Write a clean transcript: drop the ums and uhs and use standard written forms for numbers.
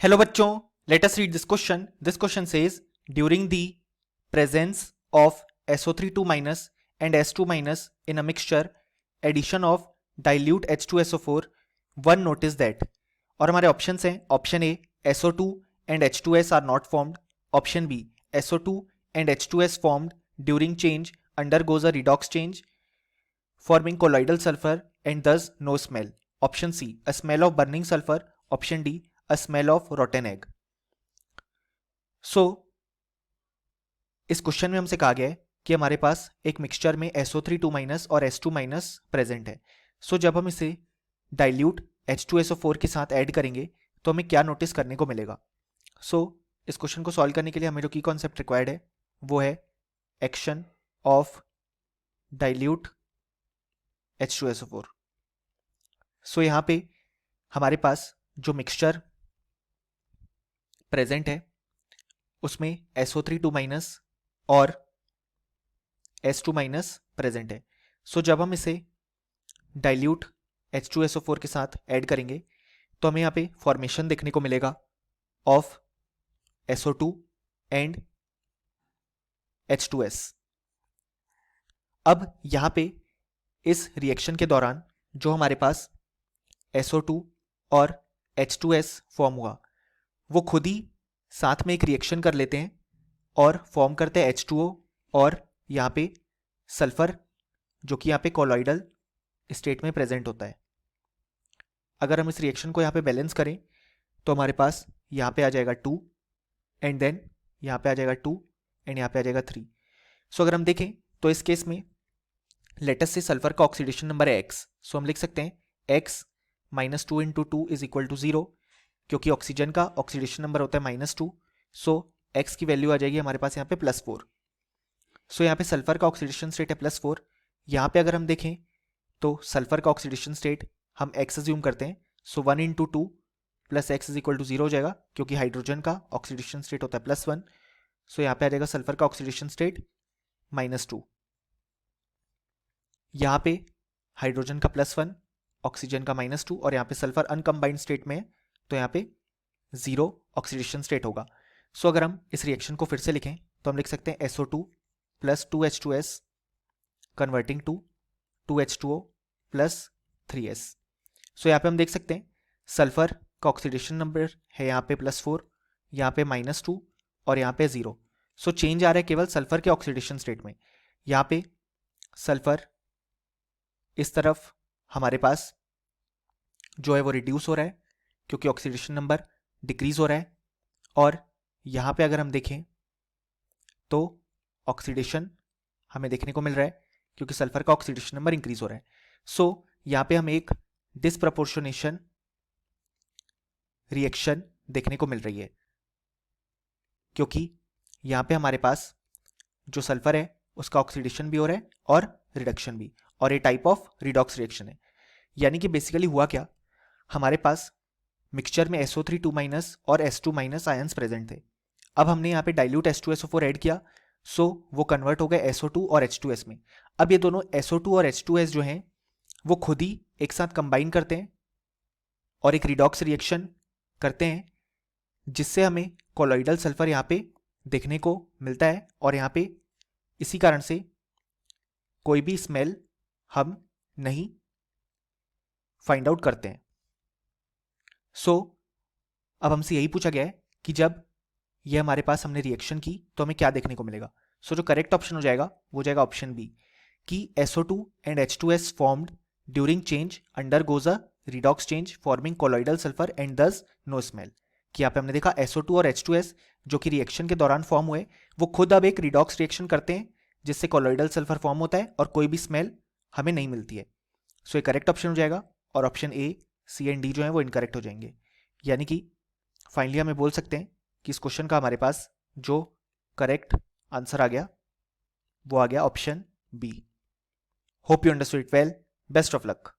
Hello बच्चों, let us read this question. This question says during the presence of SO3 minus and S2 minus in a mixture, addition of dilute H2SO4, one notice that. और हमारे options हैं option A SO2 and H2S are not formed, option B SO2 and H2S formed during change undergoes a redox change forming colloidal sulfur and thus no smell, option C a smell of burning sulfur, option D a smell of rotten egg. इस question में हमसे कहा गया है कि हमारे पास एक mixture में SO3 माइनस और S2 माइनस प्रेजेंट है. जब हम इसे डाइल्यूट H2SO4 के साथ ऐड करेंगे तो हमें क्या नोटिस करने को मिलेगा. इस क्वेश्चन को सॉल्व करने के लिए हमें जो की कॉन्सेप्ट रिक्वायर्ड है वो है एक्शन ऑफ डाइल्यूट H2SO4. यहाँ पे हमारे पास जो मिक्सचर प्रेजेंट है उसमें SO3 माइनस और S2 माइनस प्रेजेंट है. जब हम इसे डाइल्यूट H2SO4 के साथ ऐड करेंगे तो हमें यहाँ पे फॉर्मेशन देखने को मिलेगा ऑफ SO2 एंड H2S. अब यहाँ पे इस रिएक्शन के दौरान जो हमारे पास SO2 और H2S फॉर्म हुआ वो खुद ही साथ में एक रिएक्शन कर लेते हैं और फॉर्म करते हैं H2O और यहाँ पे सल्फर जो कि यहाँ पे कोलॉइडल स्टेट में प्रेजेंट होता है. अगर हम इस रिएक्शन को यहाँ पे बैलेंस करें तो हमारे पास यहाँ पे आ जाएगा 2 एंड देन यहाँ पे आ जाएगा 2 एंड यहाँ पे आ जाएगा 3. अगर हम देखें तो इस केस में लेटस से सल्फर का ऑक्सीडेशन नंबर है x. हम लिख सकते हैं x -2 × 2 इज इक्वल टू 0 क्योंकि ऑक्सीजन का ऑक्सीडेशन नंबर होता है -2. x की वैल्यू आ जाएगी हमारे पास यहाँ पे +4. यहाँ पे सल्फर का ऑक्सीडेशन स्टेट है +4. यहाँ पे अगर हम देखें तो सल्फर का ऑक्सीडेशन स्टेट हम x अज्यूम करते हैं. 1 × 2 + x इज इक्वल टू 0 हो जाएगा क्योंकि हाइड्रोजन का ऑक्सीडेशन स्टेट होता है +1. यहाँ पे आ जाएगा सल्फर का ऑक्सीडेशन स्टेट -2. यहाँ पे हाइड्रोजन का +1, ऑक्सीजन का -2 और यहाँ पे सल्फर अनकम्बाइंड स्टेट में है तो यहाँ पे 0 ऑक्सीडेशन स्टेट होगा. अगर हम इस रिएक्शन को फिर से लिखें तो हम लिख सकते हैं SO2 + 2H2S converting to 2H2O + 3S. यहाँ पे हम देख सकते हैं सल्फर का ऑक्सीडेशन नंबर है यहाँ पे +4, यहाँ पे -2 और यहाँ पे 0. चेंज आ रहा है केवल सल्फर के ऑक्सीडेशन स्टेट में. यहाँ पे सल्फर इस तरफ हमारे पास जो है वो रिड्यूस हो रहा है क्योंकि ऑक्सीडेशन नंबर डिक्रीज हो रहा है और यहाँ पे अगर हम देखें तो ऑक्सीडेशन हमें देखने को मिल रहा है क्योंकि सल्फर का ऑक्सीडेशन नंबर इंक्रीज हो रहा है. यहाँ पे हमें एक डिसप्रपोर्शनेशन रिएक्शन देखने को मिल रही है क्योंकि यहाँ पे हमारे पास जो सल्फर है उसका ऑक्सीडेशन भी हो रहा है और रिडक्शन भी, और ये टाइप ऑफ रिडॉक्स रिएक्शन है. यानी कि बेसिकली हुआ क्या, हमारे पास मिक्सचर में SO3 माइनस और S2 माइनस आयंस प्रेजेंट थे. अब हमने यहाँ पे डाइल्यूट H2SO4 ऐड किया वो कन्वर्ट हो गए SO2 और H2S में. अब ये दोनों SO2 और H2S जो हैं वो खुद ही एक साथ कंबाइन करते हैं और एक रिडॉक्स रिएक्शन करते हैं जिससे हमें कोलॉइडल सल्फर यहाँ पे देखने को मिलता है और यहाँ पे इसी कारण से कोई भी स्मेल हम नहीं फाइंड आउट करते हैं. अब हमसे यही पूछा गया है कि जब ये हमारे पास हमने रिएक्शन की तो हमें क्या देखने को मिलेगा. जो करेक्ट ऑप्शन हो जाएगा वो जाएगा ऑप्शन बी कि SO2 and H2S formed during change undergoes a redox change forming colloidal sulphur and दस नो स्मेल. कि यहाँ पे हमने देखा SO2 और H2S जो कि रिएक्शन के दौरान फॉर्म हुए वो खुद अब एक रिडॉक्स रिएक्शन करते हैं जिससे कोलॉइडल सल्फर फॉर्म होता है और कोई भी स्मेल हमें नहीं मिलती है. ये करेक्ट ऑप्शन हो जाएगा और option A, C and D जो है वो इनकरेक्ट हो जाएंगे. यानी कि फाइनली हमें बोल सकते हैं कि इस क्वेश्चन का हमारे पास जो करेक्ट आंसर आ गया वो आ गया option B. Hope you understood it well. Best of luck.